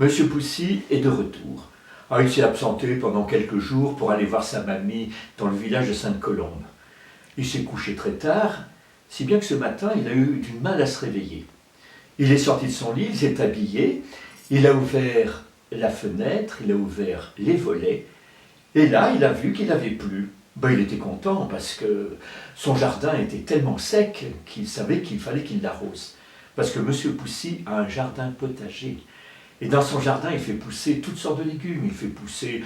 Monsieur Poussy est de retour. Alors, il s'est absenté pendant quelques jours pour aller voir sa mamie dans le village de Sainte-Colombe. Il s'est couché très tard, si bien que ce matin, il a eu du mal à se réveiller. Il est sorti de son lit, il s'est habillé, il a ouvert la fenêtre, il a ouvert les volets, et là, il a vu qu'il n'avait plu. Il était content parce que son jardin était tellement sec qu'il savait qu'il fallait qu'il l'arrose. Parce que Monsieur Poussy a un jardin potager. Et dans son jardin, il fait pousser toutes sortes de légumes. Il fait pousser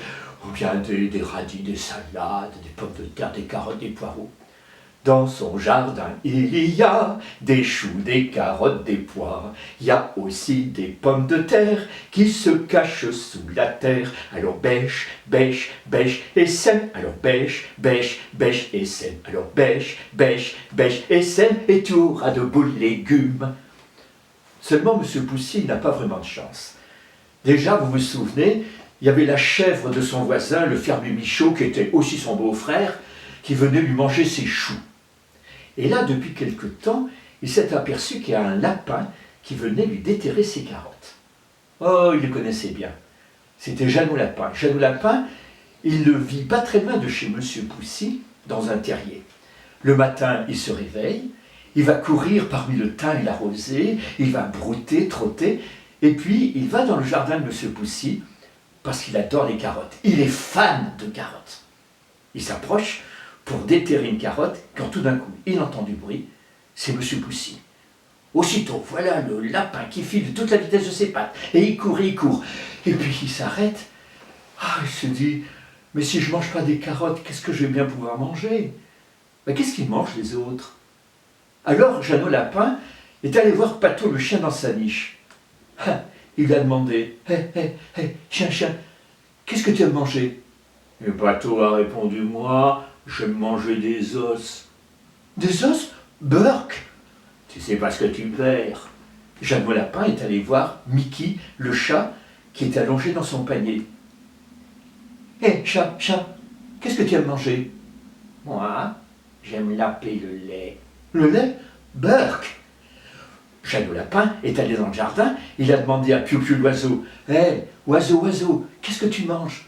bien des radis, des salades, des pommes de terre, des carottes, des poireaux. Dans son jardin, il y a des choux, des carottes, des poires. Il y a aussi des pommes de terre qui se cachent sous la terre. Alors bêche, bêche, bêche et sème. Alors bêche, bêche, bêche et sème. Alors bêche, bêche, bêche et sème. Et tu auras de beaux légumes. Seulement, Monsieur Poussy n'a pas vraiment de chance. Déjà, vous vous souvenez, il y avait la chèvre de son voisin, le fermier Michaud, qui était aussi son beau-frère, qui venait lui manger ses choux. Et là, depuis quelque temps, il s'est aperçu qu'il y a un lapin qui venait lui déterrer ses carottes. Oh, il le connaissait bien. C'était Jeannot Lapin. Jeannot Lapin, il le vit pas très loin de chez Monsieur Poussy, dans un terrier. Le matin, il se réveille, il va courir parmi le thym et la rosée, il va brouter, trotter, et puis il va dans le jardin de Monsieur Poussy, parce qu'il adore les carottes. Il est fan de carottes. Il s'approche pour déterrer une carotte, quand tout d'un coup, il entend du bruit, c'est Monsieur Poussy. Aussitôt, voilà le lapin qui file de toute la vitesse de ses pattes, et il court, et puis il s'arrête. Il se dit, mais si je ne mange pas des carottes, qu'est-ce que je vais bien pouvoir manger? Qu'est-ce qu'ils mangent les autres? Alors, Jeannot Lapin est allé voir Pato le chien dans sa niche. Il lui a demandé, chien, qu'est-ce que tu aimes manger? Et Pato a répondu, moi, j'aime manger des os. Des os? Burk? Tu sais pas ce que tu perds. Jeannot Lapin est allé voir Mickey, le chat, qui est allongé dans son panier. Chat, qu'est-ce que tu aimes manger? Moi, j'aime laper le lait. Le lait? Burk! Jeannot Lapin est allé dans le jardin, il a demandé à Piou-Piou l'oiseau, oiseau, qu'est-ce que tu manges?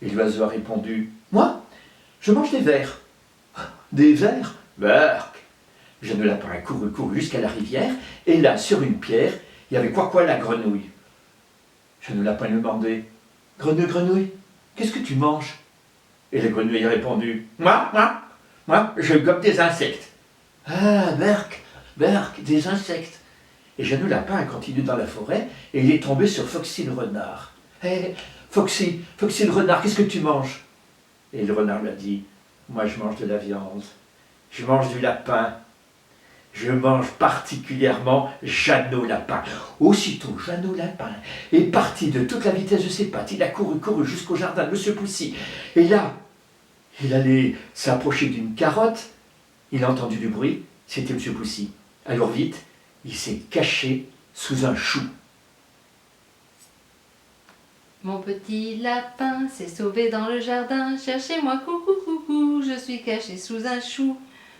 Et l'oiseau a répondu, moi, je mange des vers. Des vers? Burk! Jeannot Lapin a couru jusqu'à la rivière, et là, sur une pierre, il y avait quoi la grenouille. Jeannot Lapin lui demandait, grenouille, qu'est-ce que tu manges? Et la grenouille a répondu, moi, je gobe des insectes. Burk, des insectes. Et Jeannot Lapin a continué dans la forêt, et il est tombé sur Foxy le renard. Foxy le renard, qu'est-ce que tu manges? Et le renard lui a dit, moi je mange de la viande, je mange du lapin, je mange particulièrement Jeannot Lapin. Aussitôt, Jeannot Lapin est parti de toute la vitesse de ses pattes, il a couru jusqu'au jardin de Monsieur Poussy, et là, il allait s'approcher d'une carotte, il a entendu du bruit, c'était Monsieur Poussy. Alors vite, il s'est caché sous un chou. Mon petit lapin s'est sauvé dans le jardin. Cherchez-moi, coucou, je suis caché sous un chou.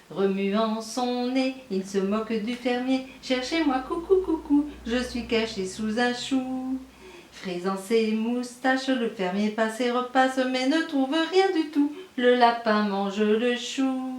Remuant son nez, il se moque du fermier. Cherchez-moi, coucou, je suis caché sous un chou. Frisant ses moustaches, le fermier passe et repasse, mais ne trouve rien du tout. Le lapin mange le chou.